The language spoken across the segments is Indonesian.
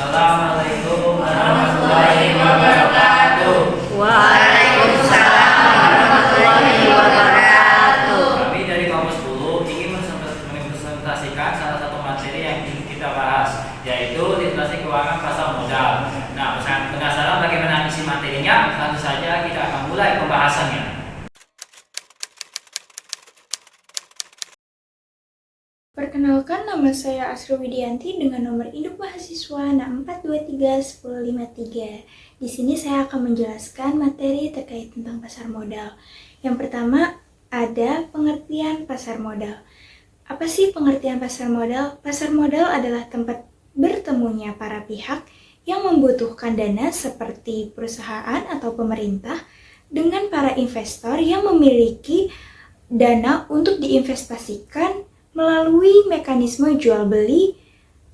Assalamualaikum warahmatullahi wabarakatuh. Waalaikumsalam warahmatullahi wabarakatuh. Kami dari Kampus 10 ingin mempresentasikan salah satu materi yang ingin kita bahas, yaitu literasi keuangan pasar modal. Nah, penasaran bagaimana isi materinya? Tentu saja kita akan mulai pembahasannya. Perkenalkan, nama saya Asri Widianti dengan nomor induk mahasiswa 64231053. Di sini saya akan menjelaskan materi terkait tentang pasar modal. Yang pertama, ada pengertian pasar modal. Apa sih pengertian pasar modal? Pasar modal adalah tempat bertemunya para pihak yang membutuhkan dana seperti perusahaan atau pemerintah dengan para investor yang memiliki dana untuk diinvestasikan melalui mekanisme jual beli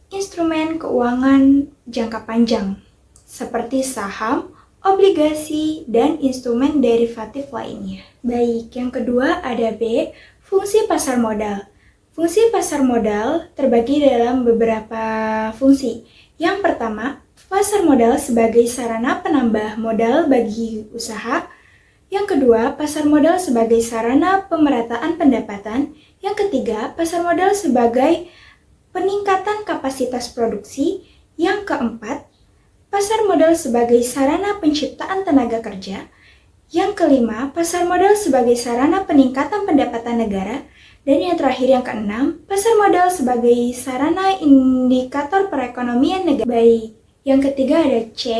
instrumen keuangan jangka panjang seperti saham, obligasi, dan instrumen derivatif lainnya. Baik, yang kedua ada B, fungsi pasar modal. Fungsi pasar modal terbagi dalam beberapa fungsi. Yang pertama, pasar modal sebagai sarana penambah modal bagi usaha. Yang kedua, pasar modal sebagai sarana pemerataan pendapatan. Yang ketiga, pasar modal sebagai peningkatan kapasitas produksi. Yang keempat, pasar modal sebagai sarana penciptaan tenaga kerja. Yang kelima, pasar modal sebagai sarana peningkatan pendapatan negara. Dan yang terakhir, yang keenam, pasar modal sebagai sarana indikator perekonomian negara. Baik, yang ketiga ada C,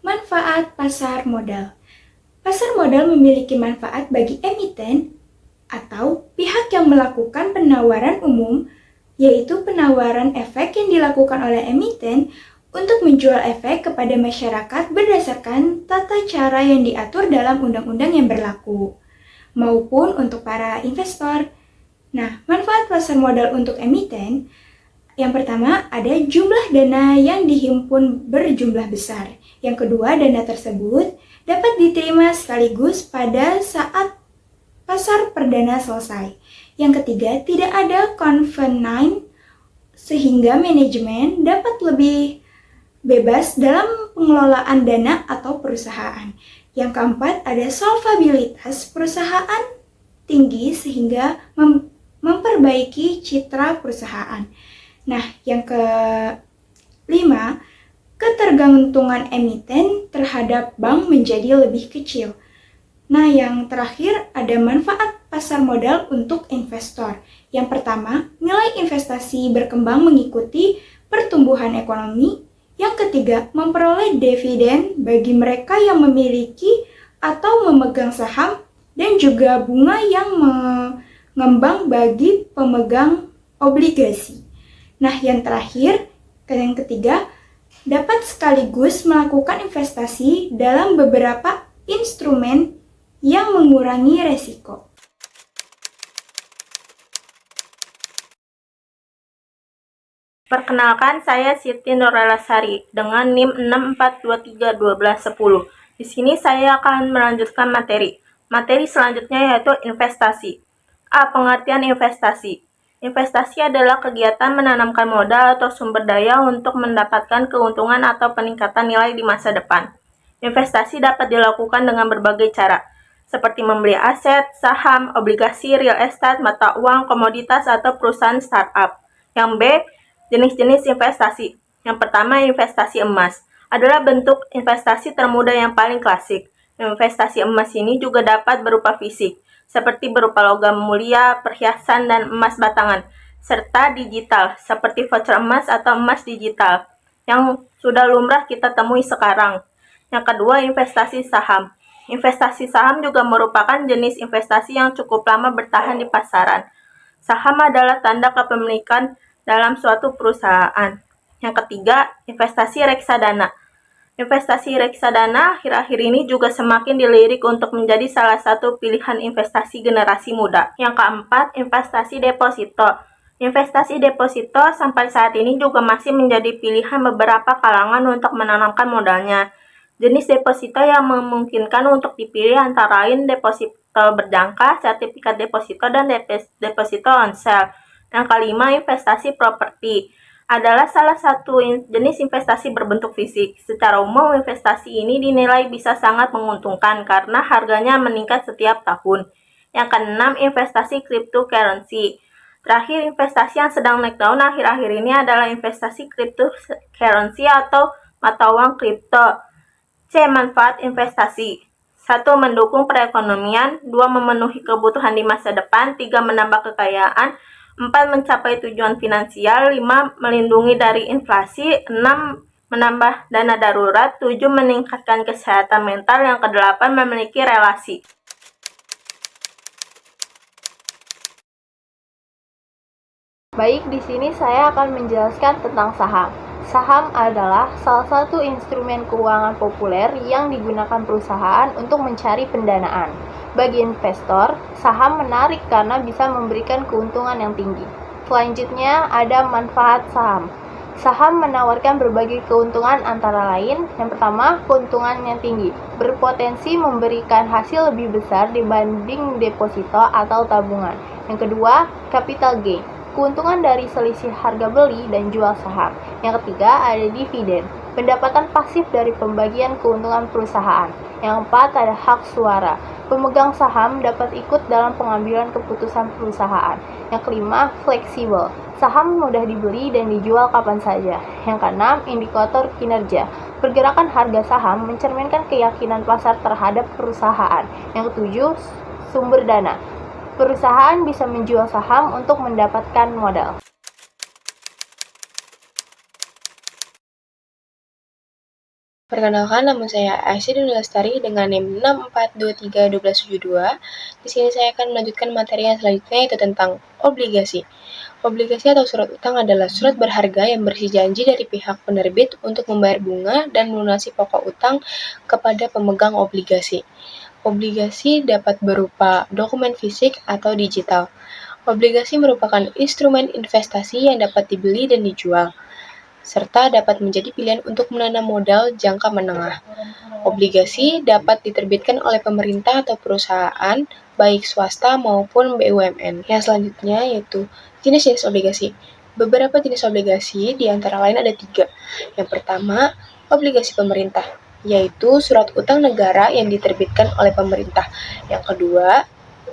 manfaat pasar modal. Pasar modal memiliki manfaat bagi emiten atau pihak yang melakukan penawaran umum, yaitu penawaran efek yang dilakukan oleh emiten untuk menjual efek kepada masyarakat berdasarkan tata cara yang diatur dalam undang-undang yang berlaku, maupun untuk para investor. Nah, manfaat pasar modal untuk emiten, yang pertama ada jumlah dana yang dihimpun berjumlah besar. Yang kedua, dana tersebut dapat diterima sekaligus pada saat pasar perdana selesai. Yang ketiga, tidak ada convenient sehingga manajemen dapat lebih bebas dalam pengelolaan dana atau perusahaan. Yang keempat, ada solvabilitas perusahaan tinggi sehingga memperbaiki citra perusahaan. Nah, yang kelima, ketergantungan emiten terhadap bank menjadi lebih kecil. Nah, yang terakhir ada manfaat pasar modal untuk investor. Yang pertama, nilai investasi berkembang mengikuti pertumbuhan ekonomi. Yang ketiga, memperoleh dividen bagi mereka yang memiliki atau memegang saham dan juga bunga yang mengembang bagi pemegang obligasi. Nah, yang terakhir, yang ketiga, dapat sekaligus melakukan investasi dalam beberapa instrumen yang mengurangi resiko. Perkenalkan, saya Siti Nurrelasari dengan NIM 64231210. Di sini saya akan melanjutkan materi. Materi selanjutnya yaitu investasi. A. Pengertian investasi. Investasi adalah kegiatan menanamkan modal atau sumber daya untuk mendapatkan keuntungan atau peningkatan nilai di masa depan. Investasi dapat dilakukan dengan berbagai cara, seperti membeli aset, saham, obligasi, real estate, mata uang, komoditas, atau perusahaan startup. Yang B. Jenis-jenis investasi. Yang pertama, investasi emas. Adalah bentuk investasi termudah yang paling klasik. Investasi emas ini juga dapat berupa fisik, seperti berupa logam mulia, perhiasan, dan emas batangan, serta digital, seperti voucher emas atau emas digital, yang sudah lumrah kita temui sekarang. Yang kedua, investasi saham. Investasi saham juga merupakan jenis investasi yang cukup lama bertahan di pasaran. Saham adalah tanda kepemilikan dalam suatu perusahaan. Yang ketiga, investasi reksadana. Investasi reksadana akhir-akhir ini juga semakin dilirik untuk menjadi salah satu pilihan investasi generasi muda. Yang keempat, investasi deposito. Investasi deposito sampai saat ini juga masih menjadi pilihan beberapa kalangan untuk menanamkan modalnya. Jenis deposito yang memungkinkan untuk dipilih antara lain deposito berjangka, sertifikat deposito, dan deposito on sale. Yang kelima, investasi properti. adalah salah satu jenis investasi berbentuk fisik. Secara umum, investasi ini dinilai bisa sangat menguntungkan karena harganya meningkat setiap tahun. Yang keenam, investasi cryptocurrency. Terakhir, investasi yang sedang naik daun akhir-akhir ini adalah investasi cryptocurrency atau mata uang kripto. C. Manfaat investasi. 1. Mendukung perekonomian. 2. Memenuhi kebutuhan di masa depan. 3. Menambah kekayaan. 4. Mencapai tujuan finansial. 5. Melindungi dari inflasi. 6. Menambah dana darurat. 7. Meningkatkan kesehatan mental. Yang kedelapan, memiliki relasi. Baik, di sini saya akan menjelaskan tentang saham. Saham adalah salah satu instrumen keuangan populer yang digunakan perusahaan untuk mencari pendanaan. Bagi investor, saham menarik karena bisa memberikan keuntungan yang tinggi. Selanjutnya, ada manfaat saham. Saham menawarkan berbagai keuntungan antara lain, yang pertama, keuntungan yang tinggi, berpotensi memberikan hasil lebih besar dibanding deposito atau tabungan. Yang kedua, capital gain, keuntungan dari selisih harga beli dan jual saham. Yang ketiga, ada dividen, pendapatan pasif dari pembagian keuntungan perusahaan. Yang keempat, ada hak suara, pemegang saham dapat ikut dalam pengambilan keputusan perusahaan. Yang kelima, fleksibel, saham mudah dibeli dan dijual kapan saja. Yang keenam, indikator kinerja, pergerakan harga saham mencerminkan keyakinan pasar terhadap perusahaan. Yang ketujuh, sumber dana, perusahaan bisa menjual saham untuk mendapatkan modal. Perkenalkan, nama saya Aisyah Dwi Lestari dengan NIM 64231272. Di sini saya akan melanjutkan materi yang selanjutnya, yaitu tentang obligasi. Obligasi atau surat utang adalah surat berharga yang berisi janji dari pihak penerbit untuk membayar bunga dan melunasi pokok utang kepada pemegang obligasi. Obligasi dapat berupa dokumen fisik atau digital. Obligasi merupakan instrumen investasi yang dapat dibeli dan dijual, serta dapat menjadi pilihan untuk menanam modal jangka menengah. Obligasi dapat diterbitkan oleh pemerintah atau perusahaan, baik swasta maupun BUMN. Yang selanjutnya yaitu jenis-jenis obligasi. Beberapa jenis obligasi di antara lain ada 3. Yang pertama, obligasi pemerintah, yaitu surat utang negara yang diterbitkan oleh pemerintah. Yang kedua,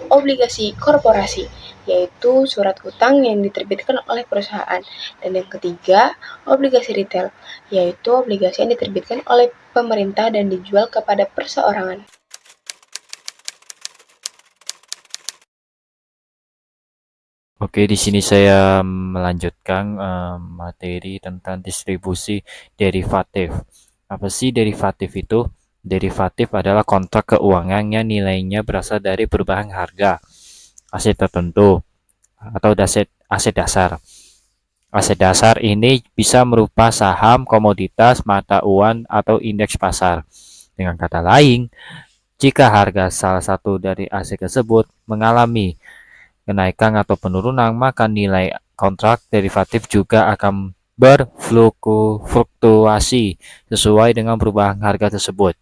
obligasi korporasi, yaitu surat utang yang diterbitkan oleh perusahaan. Dan yang ketiga, obligasi retail, yaitu obligasi yang diterbitkan oleh pemerintah dan dijual kepada perseorangan. Oke, di sini saya melanjutkan materi tentang distribusi derivatif. Apa sih derivatif itu? Derivatif adalah kontrak keuangan yang nilainya berasal dari perubahan harga aset tertentu atau aset dasar. Aset dasar ini bisa merupa saham, komoditas, mata uang, atau indeks pasar. Dengan kata lain, jika harga salah satu dari aset tersebut mengalami kenaikan atau penurunan, maka nilai kontrak derivatif juga akan berfluktuasi sesuai dengan perubahan harga tersebut.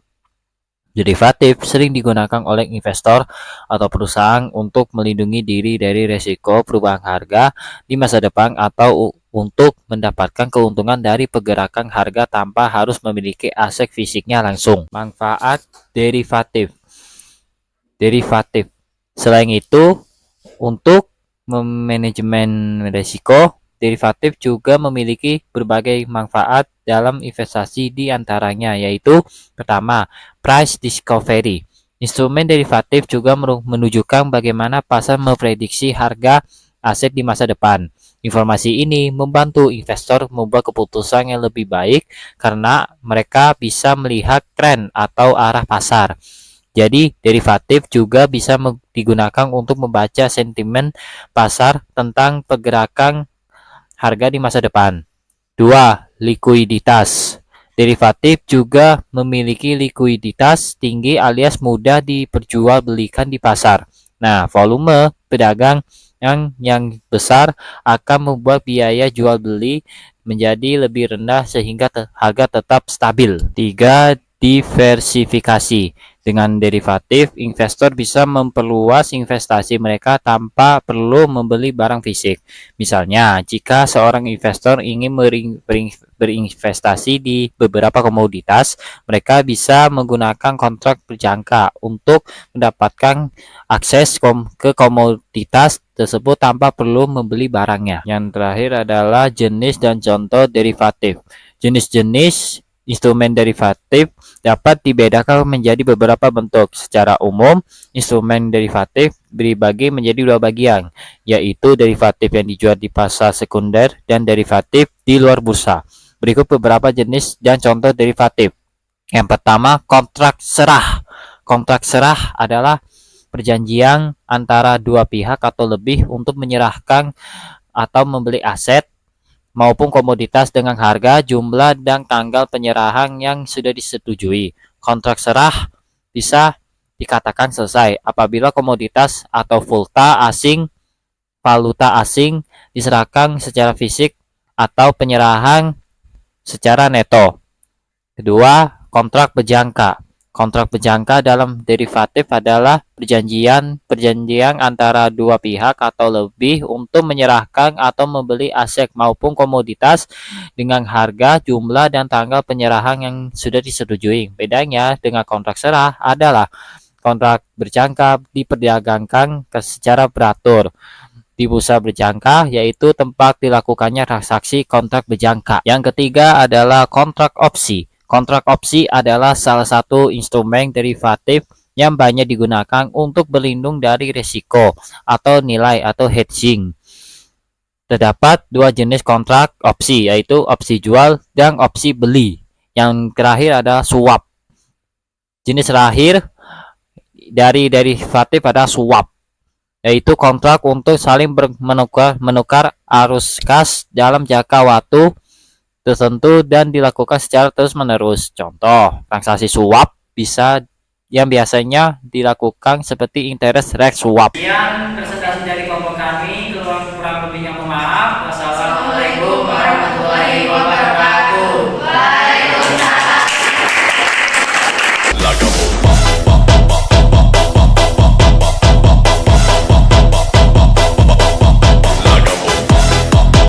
Derivatif sering digunakan oleh investor atau perusahaan untuk melindungi diri dari risiko perubahan harga di masa depan atau untuk mendapatkan keuntungan dari pergerakan harga tanpa harus memiliki aset fisiknya langsung. Manfaat derivatif. Selain itu, untuk manajemen risiko, derivatif juga memiliki berbagai manfaat dalam investasi, di antaranya yaitu pertama, price discovery. Instrumen derivatif juga menunjukkan bagaimana pasar memprediksi harga aset di masa depan. Informasi ini membantu investor membuat keputusan yang lebih baik karena mereka bisa melihat tren atau arah pasar. Jadi, derivatif juga bisa digunakan untuk membaca sentimen pasar tentang pergerakan harga di masa depan. 2. Likuiditas. Derivatif juga memiliki likuiditas tinggi alias mudah diperjualbelikan di pasar. Nah, volume pedagang yang besar akan membuat biaya jual beli menjadi lebih rendah sehingga harga tetap stabil. 3. Diversifikasi. Dengan derivatif, investor bisa memperluas investasi mereka tanpa perlu membeli barang fisik. Misalnya, jika seorang investor ingin berinvestasi di beberapa komoditas, mereka bisa menggunakan kontrak berjangka untuk mendapatkan akses ke komoditas tersebut tanpa perlu membeli barangnya. Yang terakhir adalah jenis dan contoh derivatif. Jenis-jenis instrumen derivatif dapat dibedakan menjadi beberapa bentuk. Secara umum, instrumen derivatif dibagi menjadi dua bagian, yaitu derivatif yang dijual di pasar sekunder dan derivatif di luar bursa. Berikut beberapa jenis dan contoh derivatif. Yang pertama, kontrak serah. Kontrak serah adalah perjanjian antara dua pihak atau lebih untuk menyerahkan atau membeli aset maupun komoditas dengan harga, jumlah, dan tanggal penyerahan yang sudah disetujui. Kontrak serah bisa dikatakan selesai apabila komoditas atau valuta asing diserahkan secara fisik atau penyerahan secara neto. Kedua, kontrak berjangka. Kontrak berjangka dalam derivatif adalah perjanjian antara dua pihak atau lebih untuk menyerahkan atau membeli aset maupun komoditas dengan harga, jumlah, dan tanggal penyerahan yang sudah disetujui. Bedanya dengan kontrak serah adalah kontrak berjangka diperdagangkan secara beratur di bursa berjangka, yaitu tempat dilakukannya transaksi kontrak berjangka. Yang ketiga adalah kontrak opsi. Kontrak opsi adalah salah satu instrumen derivatif yang banyak digunakan untuk berlindung dari risiko atau nilai atau hedging. Terdapat dua jenis kontrak opsi, yaitu opsi jual dan opsi beli. Yang terakhir adalah swap. Jenis terakhir dari derivatif adalah swap, yaitu kontrak untuk saling menukar arus kas dalam jangka waktu tertentu dan dilakukan secara terus-menerus. Contoh, transaksi swap yang biasanya dilakukan seperti interest rate swap. Sekian presentasi dari kelompok kami, kurang lebihnya mohon maaf. Wassalamualaikum warahmatullahi wabarakatuh.